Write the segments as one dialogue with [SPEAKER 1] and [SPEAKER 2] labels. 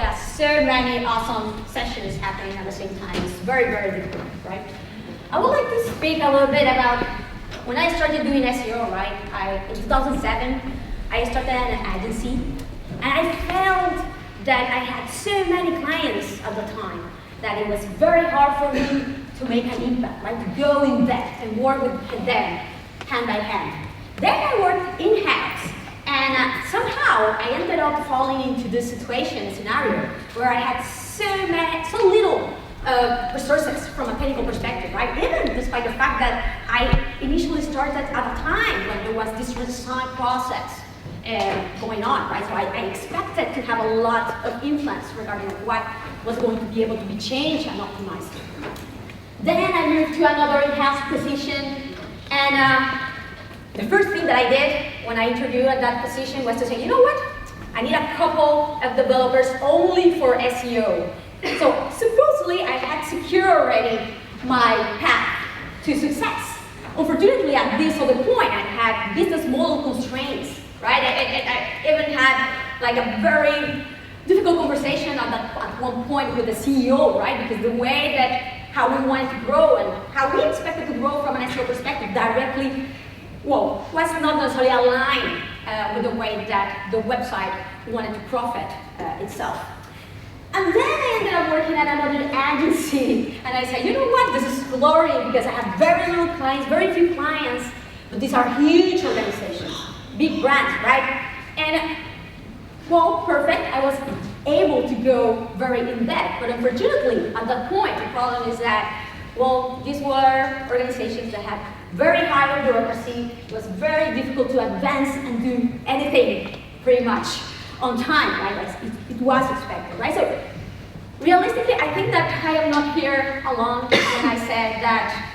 [SPEAKER 1] there are so many awesome sessions happening at the same time. It's very, very difficult, right? I would like to speak a little bit about when I started doing SEO, right? In 2007, I started an agency, and I found that I had so many clients at the time that it was very hard for me to make an impact, right? To go in depth and work with them hand by hand. Then I worked in-house, and somehow I ended up falling into this situation, scenario, where I had so little resources from a technical perspective, right? Even despite the fact that I initially started at a time when there was this redesign process going on, right? So I expected to have a lot of influence regarding what was going to be able to be changed and optimized. Then I moved to another in-house position, and the first thing that I did when I interviewed at that position was to say, you know what? I need a couple of developers only for SEO. So supposedly I had secured already my path to success. Unfortunately, at this other point, I had business model constraints, right? I even had like a very difficult conversation at one point with the CEO, right? Because the way that how we wanted to grow and how we expected to grow from an SEO perspective directly, well, was not necessarily aligned with the way that the website wanted to profit itself. And then I ended up working at another agency, and I said, you know what, this is glory because I have very little clients, very few clients, but these are huge organizations, big brands, right? And, well, perfect, I was able to go very in-depth, but unfortunately, at that point, the problem is that, well, these were organizations that had very high bureaucracy. It was very difficult to advance and do anything pretty much on time, right? As it was expected, right? So realistically, I think that I am not here alone when I said that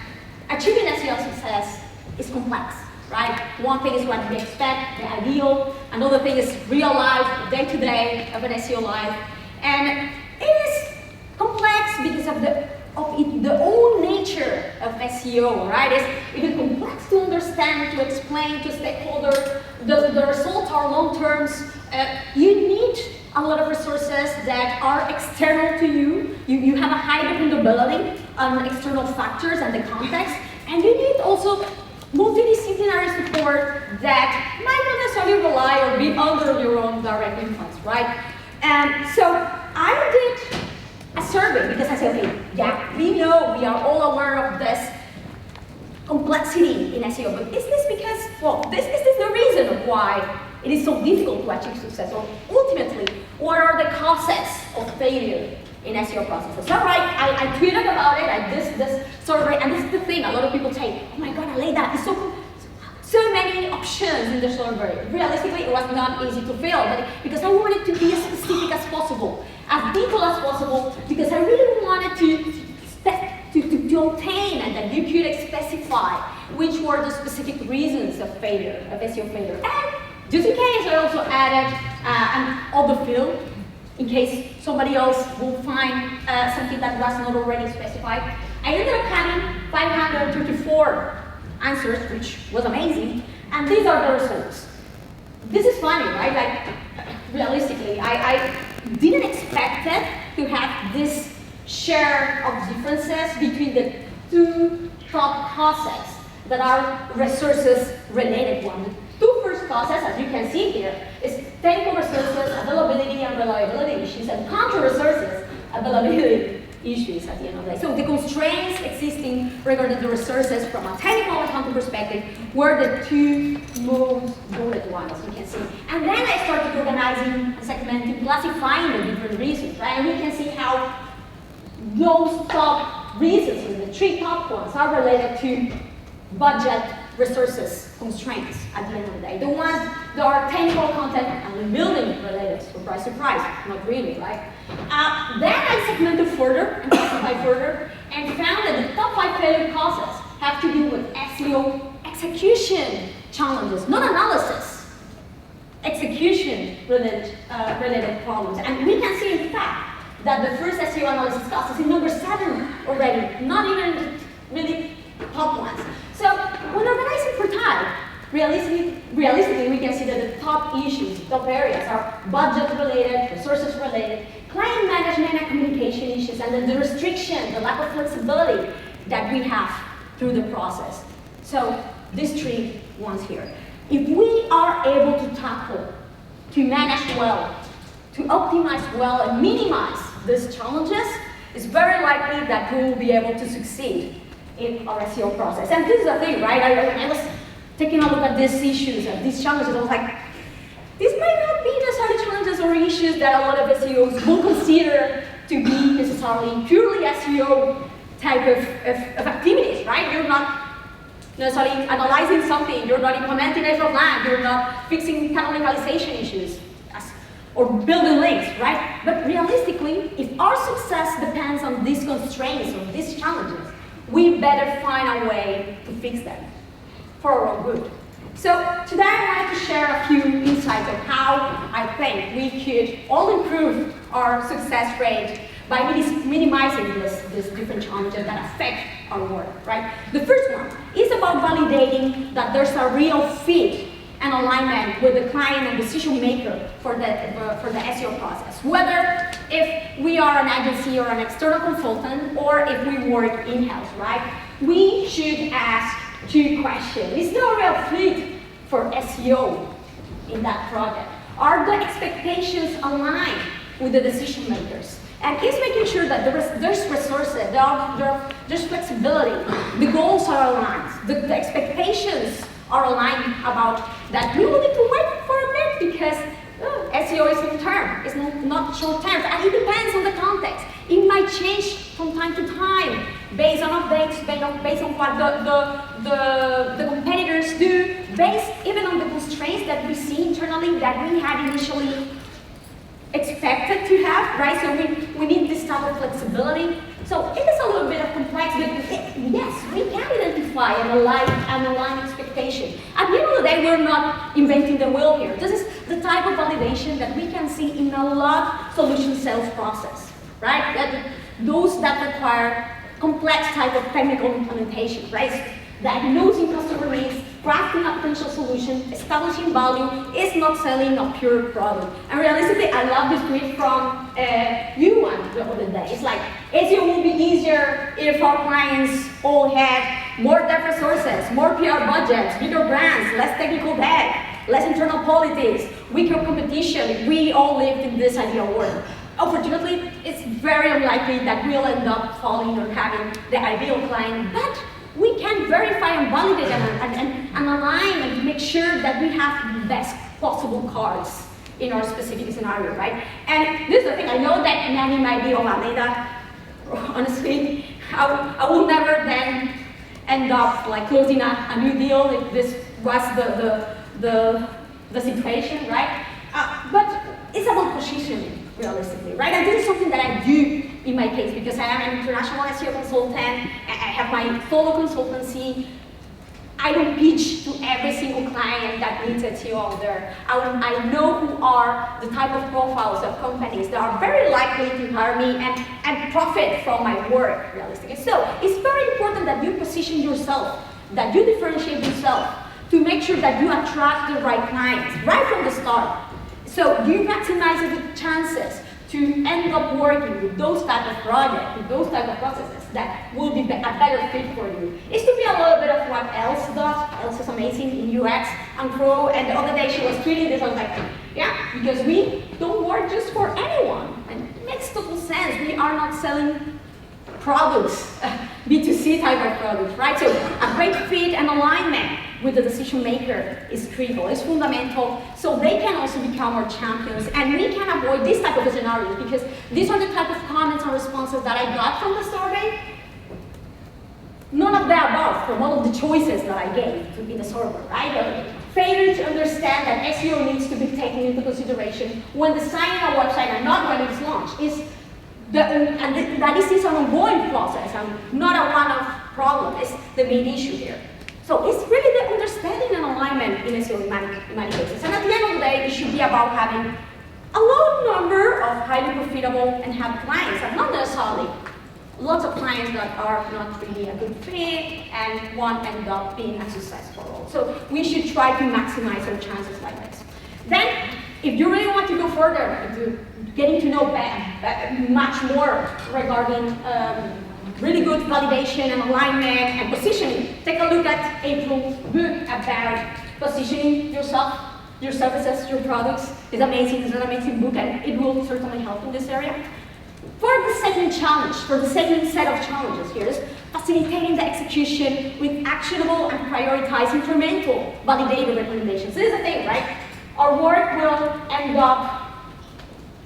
[SPEAKER 1] achieving SEO success is complex, right? One thing is what we expect, the ideal. Another thing is real life, day-to-day of an SEO life. And it is complex because of the own nature of SEO, right? It's even complex to understand, to explain to stakeholders. The results are long terms. You need a lot of resources that are external to you. You have a high dependability on external factors and the context. And you need also multidisciplinary support that might not necessarily rely or be under your own direct influence, right? And so I did a survey because I said, okay, yeah, we know, we are all aware of this complexity in SEO, but is this because, well, is this the reason why it is so difficult to achieve success? Or ultimately, what are the causes of failure in SEO processes? All right, I tweeted about it, I did this survey, and this is the thing, a lot of people say, oh my God, Aleyda, it's so many options in the survey. Realistically, it was not easy to fill, but because I wanted to be as specific as possible, as detailed as possible, because I really wanted to obtain and that you could specify which were the specific reasons of failure, of SEO failure. And just in case, I also added an other field, in case somebody else will find something that was not already specified. I ended up having 534 answers, which was amazing, and these are the results. This is funny, right? Like, realistically, I didn't expect it to have this share of differences between the two top causes that are resources-related ones. The two first causes, as you can see here, is technical resources, availability and reliability issues, and counter-resources, availability issues at the end of the day. So the constraints existing regarding the resources from a technical accounting perspective were the two most bullet ones, as you can see. And then I started organizing, segmenting, classifying the different reasons, right? And we can see how those top reasons, the three top ones, are related to budget, resources, constraints at the end of the day. The ones that are technical content and building related, surprise, not really, right? Then I segmented further and classified further and found that the top 5 failure causes have to do with SEO execution challenges, not analysis. Execution related problems. And we can see in fact that the first SEO analysis cost is in number 7 already, not even really top ones. So when organizing for time, realistically, we can see that the top issues, top areas are budget-related, resources-related, client management and communication issues, and then the restriction, the lack of flexibility that we have through the process. So these 3 ones here. If we are able to tackle, to manage well, to optimize well, and minimize these challenges, it's very likely that we will be able to succeed in our SEO process. And this is the thing, right? I was taking a look at these issues and these challenges. I was like, these might not be necessarily challenges or issues that a lot of SEOs will consider to be necessarily purely SEO type of activities, right? You're not necessarily analyzing something, you're not implementing SEO plan, you're not fixing cannibalization issues, or building links, right? But realistically, if our success depends on these constraints or these challenges, we better find a way to fix them for our own good. So today I wanted to share a few insights on how I think we could all improve our success rate by minimizing these different challenges that affect our work, right? The first one is about validating that there's a real fit and alignment with the client and decision maker for the SEO process. Whether if we are an agency or an external consultant, or if we work in-house, right? We should ask 2 questions. Is there a real fit for SEO in that project? Are the expectations aligned with the decision makers? And is making sure that there's resources, there's flexibility, the goals are aligned, the expectations are aligned about that we will need to wait for a bit because SEO is long term, it's not short term, and it depends on the context. It might change from time to time based on updates, based on what the competitors do, based even on the constraints that we see internally that we had initially expected to have, right? So we need this type of flexibility. So it is a little bit of complexity, but yes, we can identify and align expectation. At the end of the day, we're not inventing the wheel here. This is the type of validation that we can see in a lot of solution sales process, right? Those that require complex type of technical implementation, right? Diagnosing customer needs, crafting a potential solution, establishing value, is not selling a pure product. And realistically, I love this tweet from Yuan the other day. It's like, SEO will be easier if our clients all had more dev resources, more PR budgets, bigger brands, less technical debt, less internal politics, weaker competition. We all lived in this ideal world. Unfortunately, it's very unlikely that we'll end up falling or having the ideal client, but we can verify and validate and align and make sure that we have the best possible cards in our specific scenario, right? And this is the thing, I know that many might be, oh, Aleyda, honestly, I will never then end up like closing a new deal if this was the situation, right? But it's about positioning, realistically, right? And this is something that I do in my case because I am an international SEO consultant, I have my solo consultancy. I don't pitch to every single client that needs SEO out there. I know who are the type of profiles of companies that are very likely to hire me and profit from my work, realistically. So it's very important that you position yourself, that you differentiate yourself to make sure that you attract the right clients right from the start. So you maximize the chances to end up working with those type of projects, with those type of processes that will be a better fit for you. It's to be a little bit of what Else does. Else is amazing in UX and Pro, and the other day she was tweeting this, I was like, yeah, because we don't work just for anyone. And it makes total sense. We are not selling products, B2C type of products, right? So a great fit and alignment with the decision maker is critical, it's fundamental, so they can also become our champions, and we can avoid this type of scenarios because these are the type of comments and responses that I got from the survey. None of the above from all of the choices that I gave in the survey, right? Failure to understand that SEO needs to be taken into consideration when designing a website and not when it's launched. That is an ongoing process and not a one-off problem. It's the main issue here. So it's really the understanding and alignment in SEO in many cases. And at the end of the day, it should be about having a low number of highly profitable and happy clients, and not necessarily lots of clients that are not really a good fit and won't end up being a successful role. So we should try to maximize our chances like this. Then, if you really want to go further into getting to know much more regarding really good validation and alignment and positioning, take a look at April's book about positioning yourself, your services, your products. It's amazing, it's an amazing book, and it will certainly help in this area. For the second challenge, for the second set of challenges here is facilitating the execution with actionable and prioritized incremental validated recommendations. This is the thing, right? Our work will end up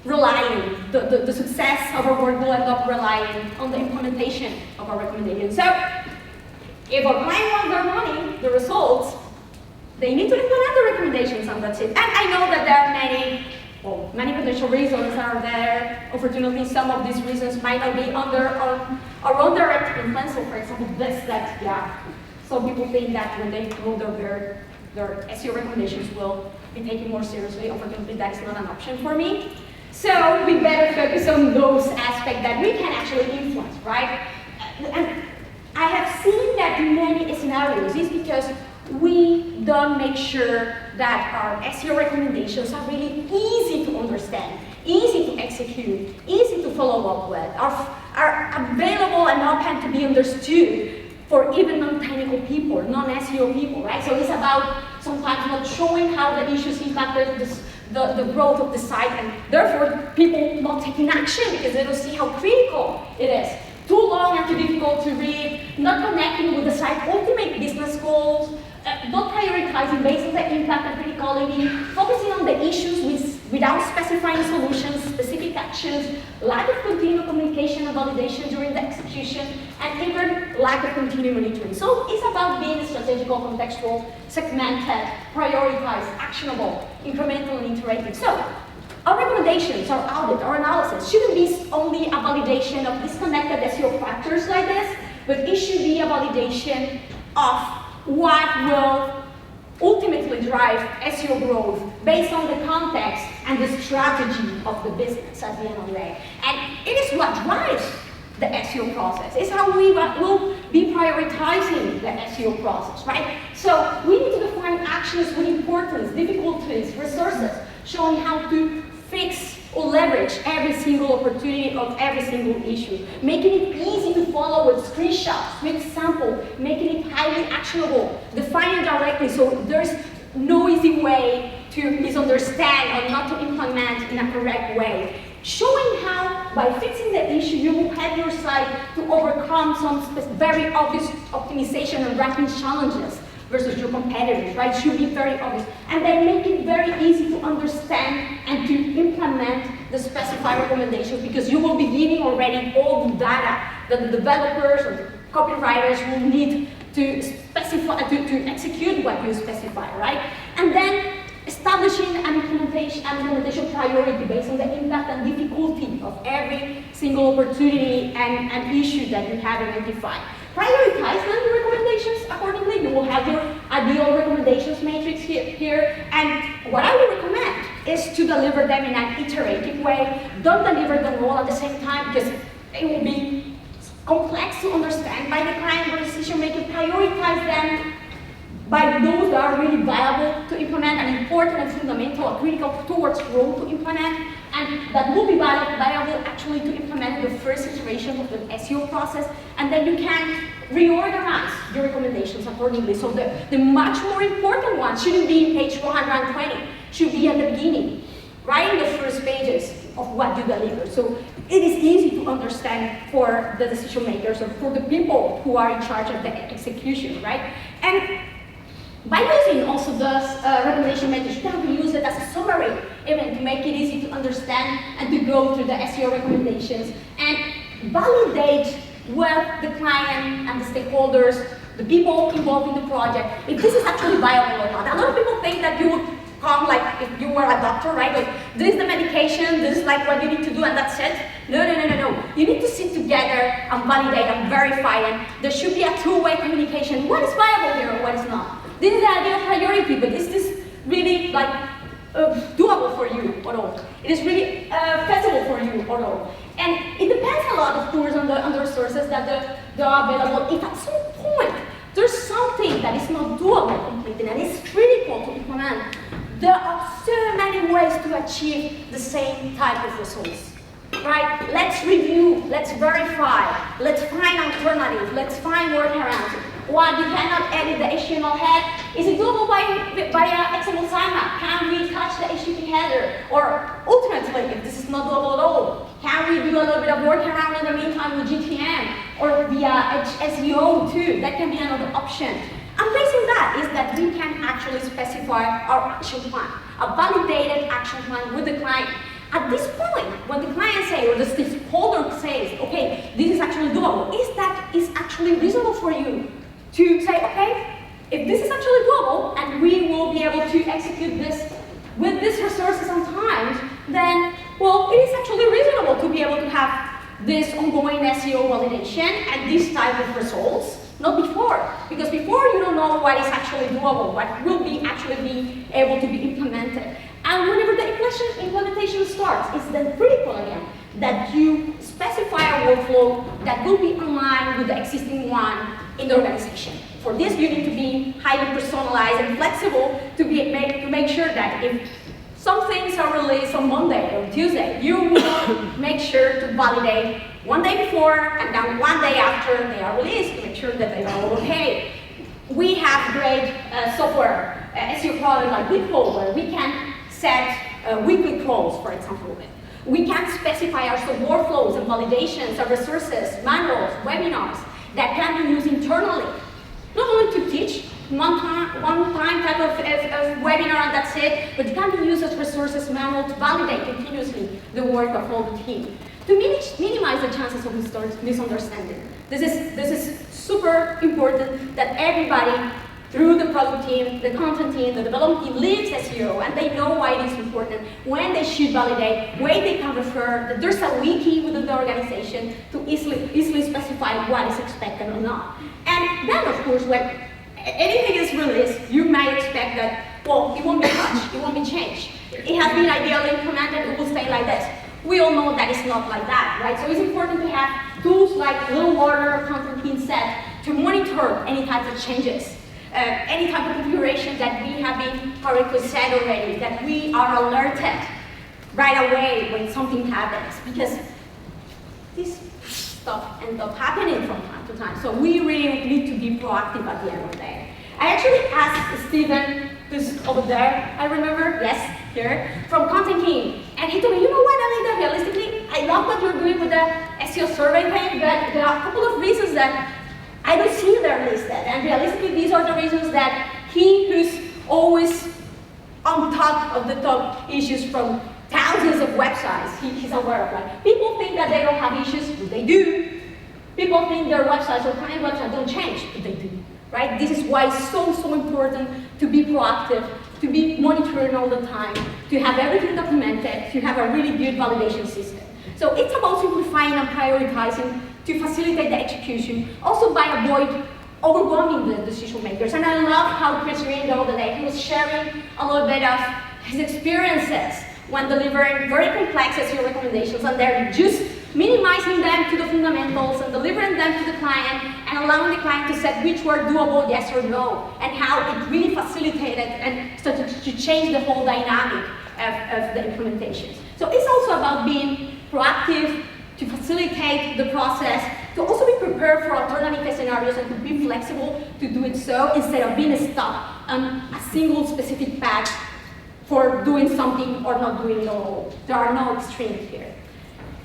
[SPEAKER 1] relying, the success of our work will end up relying on the implementation of our recommendations. So, if our client wants their money, the results, they need to implement the recommendations, and that's it. And I know that there are many potential reasons are there. Unfortunately, some of these reasons might not be under our own direct influence. So, for example, some people think that when they know their SEO recommendations will be taken more seriously. Unfortunately, that is not an option for me. So we better focus on those aspects that we can actually influence, right? And I have seen that in many scenarios is because we don't make sure that our SEO recommendations are really easy to understand, easy to execute, easy to follow up with, are available and open to be understood for even non-technical people, non-SEO people, right? So it's about sometimes not showing how the issues impacted the growth of the site, and therefore people not taking action because they don't see how critical it is. Too long and too difficult to read, not connecting with the site's ultimate business goals, not prioritizing based on the impact and criticality, focusing on the issues without specifying solutions, specific actions, lack of continual communication and validation during the execution, and even lack of continued monitoring. So it's about being strategical, contextual, segmented, prioritized, actionable, incremental, and iterative. So our recommendations, our audit, our analysis shouldn't be only a validation of disconnected SEO factors like this, but it should be a validation of what will ultimately drive SEO growth based on the context and the strategy of the business at the end of the day. And it is what drives the SEO process. It's how we will be prioritizing the SEO process, right? So we need to define actions with importance, difficulties, resources, showing how to fix or leverage every single opportunity of every single issue, making it easy to follow with screenshots, with example, making it highly actionable, defining directly so there's no easy way to misunderstand or not to implement in a correct way. Showing how, by fixing the issue, you will help your site to overcome some very obvious optimization and ranking challenges versus your competitors, right? Should be very obvious. And then make it very easy to understand and to implement the specified recommendations, because you will be giving already all the data that the developers or the copywriters will need to specify, to execute what you specify, right? And then establishing an implementation priority based on the impact and difficulty of every single opportunity and issue that you have identified. Prioritize then the recommendations accordingly. You will have your ideal recommendations matrix here. And what I would recommend is to deliver them in an iterative way. Don't deliver them all at the same time, because it will be complex to understand by the client or decision maker. Prioritize them by those that are really viable to implement, and important and fundamental, or critical towards growth to implement, and that will be viable actually to implement the first iteration of the SEO process, and then you can reorganize your recommendations accordingly. So the much more important one shouldn't be in page 120, should be at the beginning, right in the first pages of what you deliver. So it is easy to understand for the decision makers or for the people who are in charge of the execution, right? And by using also those recommendation methods, you can use it as a summary, even to make it easy to understand and to go through the SEO recommendations and validate with the client and the stakeholders, the people involved in the project, if this is actually viable or not. A lot of people think that you would come like if you were a doctor, right? Like, this is the medication, this is like what you need to do, and that's it. No. You need to sit together and validate and verify, and there should be a two-way communication. What is viable here and what is not? This is the ideal priority, but is this really like doable for you or not? It is really feasible for you or not? And it depends a lot lot, of course, on the resources that they are available. If at some point there's something that is not doable completely and is critical to implement, there are so many ways to achieve the same type of results. Right? Let's review, let's verify, let's find alternatives, let's find workarounds. What, you cannot edit the HTML head? Is it doable by XML sitemap? Can we touch the HTTP header? Or ultimately, if this is not doable at all, can we do a little bit of workaround in the meantime with GTM or via SEO too? That can be another option. And based on that is that we can actually specify our action plan, a validated action plan with the client. At this point, when the client says, or the stakeholder says, okay, this is actually doable, is actually reasonable for you to say, okay, if this is actually doable and we will be able to execute this with these resources on time, then, well, it is actually reasonable to be able to have this ongoing SEO validation and this type of results, not before. Because before you don't know what is actually doable, what will be actually be able to be implemented. And whenever the implementation starts, it's then critical again that you specify a workflow that will be aligned with the existing one in the organization. For this, you need to be highly personalized and flexible to make sure that if some things are released on Monday or Tuesday, you will make sure to validate one day before and then one day after they are released to make sure that they are all okay. We have great software SEO products like Bitcoin where we can set weekly calls, for example. We can specify our workflows and validations, our resources, manuals, webinars that can be used internally. Not only to teach one time type of webinar and that's it, but it can be used as resources manual to validate continuously the work of all the team. To minimize the chances of misunderstanding. This is super important that everybody through the product team, the content team, the development team lives SEO and they know why it is important, when they should validate, when they can refer, that there's a wiki within the organization to easily specify what is expected or not. And then of course when anything is released, you may expect that, well, it won't be touched, it won't be changed. It has been ideally implemented, it will stay like this. We all know that it's not like that, right? So it's important to have tools like Little Water, content team set to monitor any types of changes. Any type of configuration that we have been correctly set already, that we are alerted right away when something happens, because this stuff ends up happening from time to time. So we really need to be proactive at the end of the day. I actually asked Steven, who's over there, I remember, yes, here, from content team, and he told me, you know what, Aleyda, realistically, I love what you're doing with the SEO survey thing, but there are a couple of reasons that I don't see there listed, and realistically these are the reasons that he who's always on top of the top issues from thousands of websites, he's aware of that. People think that they don't have issues, but they do. People think their websites or client websites don't change, but they do, right? This is why it's so important to be proactive, to be monitoring all the time, to have everything documented, to have a really good validation system. So it's about simplifying and prioritizing to facilitate the execution, also by avoid overwhelming the decision makers. And I love how Chris Green the other day, he was sharing a little bit of his experiences when delivering very complex SEO recommendations, and they're just minimizing them to the fundamentals and delivering them to the client and allowing the client to set which were doable, yes or no, and how it really facilitated and started to change the whole dynamic of the implementations. So it's also about being proactive, to facilitate the process, to also be prepared for alternative scenarios and to be flexible to do it so instead of being stuck on a single specific path for doing something or not doing it at all. There are no extremes here.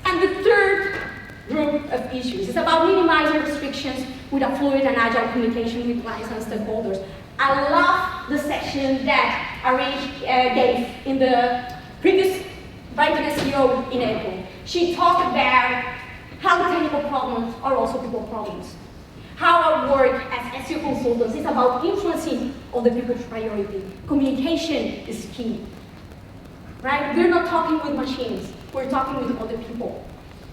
[SPEAKER 1] And the third group of issues is about minimizing restrictions with a fluid and agile communication with clients and stakeholders. I love the section that Ari gave in the previous BrightonSEO in April. She talked about how technical problems are also people problems. How our work as SEO consultants is about influencing all the people's priority. Communication is key, right? We're not talking with machines, we're talking with other people.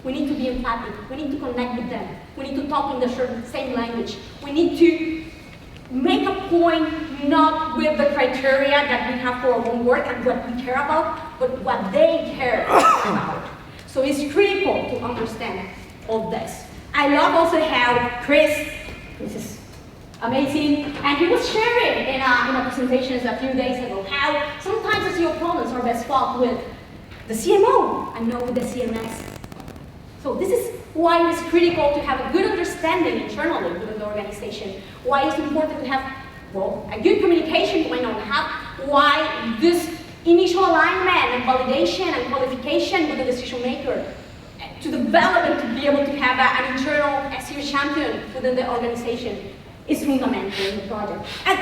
[SPEAKER 1] We need to be empathic, we need to connect with them, we need to talk in the same language. We need to make a point not with the criteria that we have for our own work and what we care about, but what they care about. So it's critical to understand all this. I love also how Chris is amazing, and he was sharing in a presentation a few days ago how sometimes SEO problems are best solved with the CMO and not with the CMS. So this is why it's critical to have a good understanding internally within the organization, why it's important to have, well, a good communication going on, why this initial alignment and validation and qualification with the decision maker to develop and to be able to have an internal SEO champion within the organization is fundamental in the project. And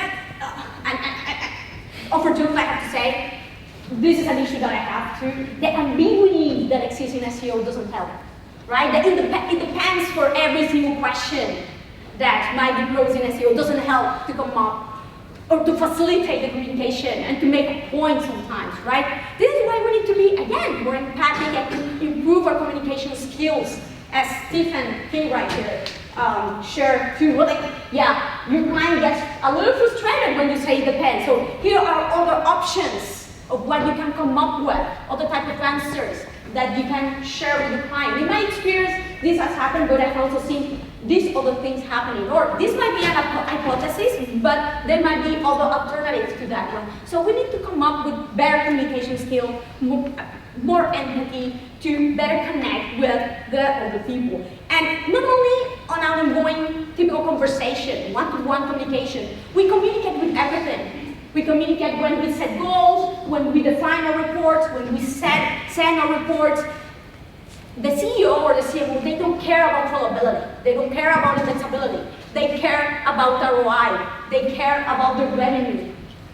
[SPEAKER 1] unfortunately, I have to say, this is an issue that I have too. The ambiguity that exists in SEO doesn't help, right? It depends for every single question that might be posed in SEO doesn't help to come up or to facilitate the communication and to make a point sometimes, right? This is why we need to be, again, more empathic and to improve our communication skills, as Stephen King right here shared too. Well, like, yeah, your client gets a little frustrated when you say it depends. So here are other options of what you can come up with, other type of answers that you can share with the client. In my experience, this has happened, but I've also seen these other things happening. Or this might be an hypothesis, but there might be other alternatives to that one. So we need to come up with better communication skills, more empathy to better connect with the other people. And not only on our ongoing typical conversation, one-to-one communication, we communicate with everything. We communicate when we set goals, when we define our reports, when we send our reports. The CEO or the CMO, they don't care about crawlability. They don't care about indexability. They care about ROI. They care about the revenue,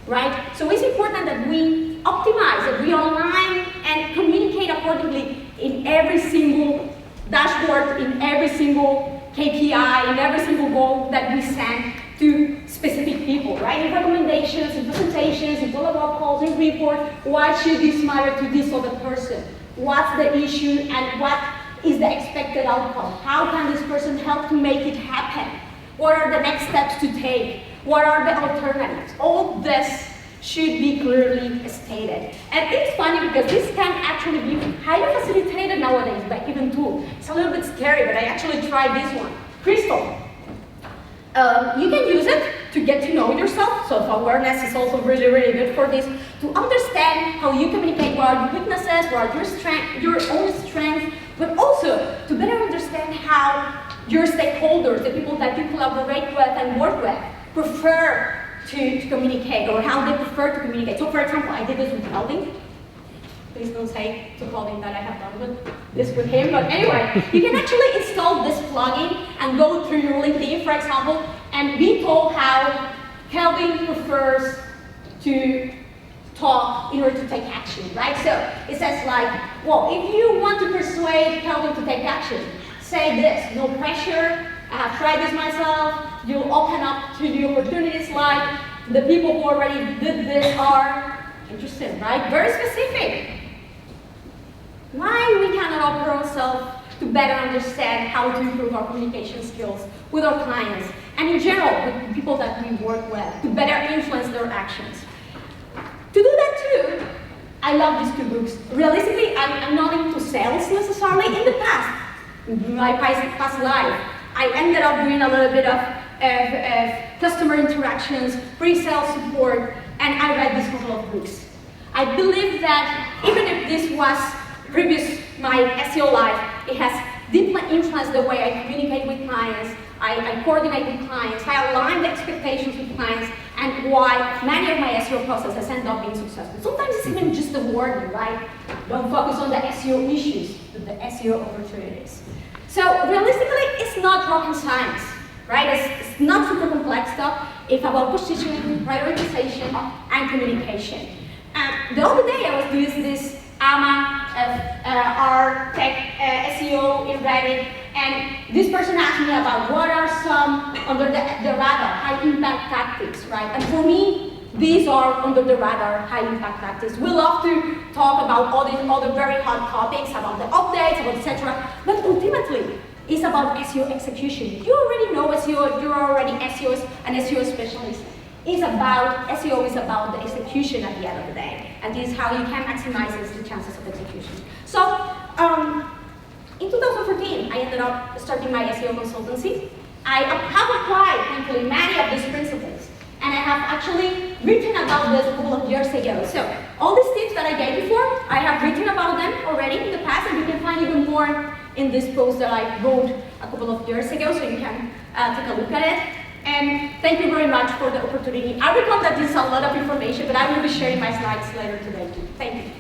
[SPEAKER 1] right? So it's important that we optimize, that we align and communicate accordingly in every single dashboard, in every single KPI, in every single goal that we send to specific people, right? In recommendations, in presentations, in follow-up calls, in reports, why should this matter to this other person? What's the issue and what is the expected outcome? How can this person help to make it happen? What are the next steps to take? What are the alternatives? All this should be clearly stated. And it's funny because this can actually be highly facilitated nowadays by even tools. It's a little bit scary, but I actually tried this one. Crystal. You can use it to get to know yourself. Self-awareness is also really, really good for this. To understand how you communicate, what are your weaknesses, what are your own strengths, but also to better understand how your stakeholders, the people that you collaborate with and work with, prefer to communicate, or how they prefer to communicate. So for example, I did this with Calvin. Please don't say to Calvin that I have done this with him, but anyway, you can actually install this plugin and go through your LinkedIn, for example, and be told how Calvin prefers to talk in order to take action, right? So it says like, well, if you want to persuade Calvin to take action, say this: no pressure, I have tried this myself, you'll open up to the opportunities like the people who already did this are interested, right? Very specific. Why we cannot offer ourselves to better understand how to improve our communication skills with our clients and in general with people that we work with to better influence their actions. To do that too, I love these two books. Realistically, I'm not into sales necessarily. In the past, in my past life, I ended up doing a little bit of customer interactions, pre-sales support, and I read these couple of books. I believe that even if this was my SEO life, it has deeply influenced the way I communicate with clients, I coordinate with clients, I align the expectations with clients, and why many of my SEO processes end up being successful. Sometimes it's even just the wording, right? Don't focus on the SEO issues, but the SEO opportunities. So realistically, it's not rocket science, right? It's not super complex stuff. It's about positioning, prioritization, and communication. The other day I was doing this AMA our tech SEO in Reddit, and this person asked me about what are some under the radar high impact tactics, right? And for me, these are under the radar high impact tactics. We love to talk about all these other very hot topics, about the updates, about etc. But ultimately, it's about SEO execution. You already know SEO, if you're already an SEO specialist. SEO is about the execution at the end of the day, and this is how you can maximize the chances of execution. So, in 2014, I I ended up starting my SEO consultancy. I have applied, thankfully, many of these principles, and I have actually written about this a couple of years ago. So all these tips that I gave before, I have written about them already in the past, and you can find even more in this post that I wrote a couple of years ago, so you can take a look at it. And thank you very much for the opportunity. I recall that this is a lot of information, but I will be sharing my slides later today too. Thank you.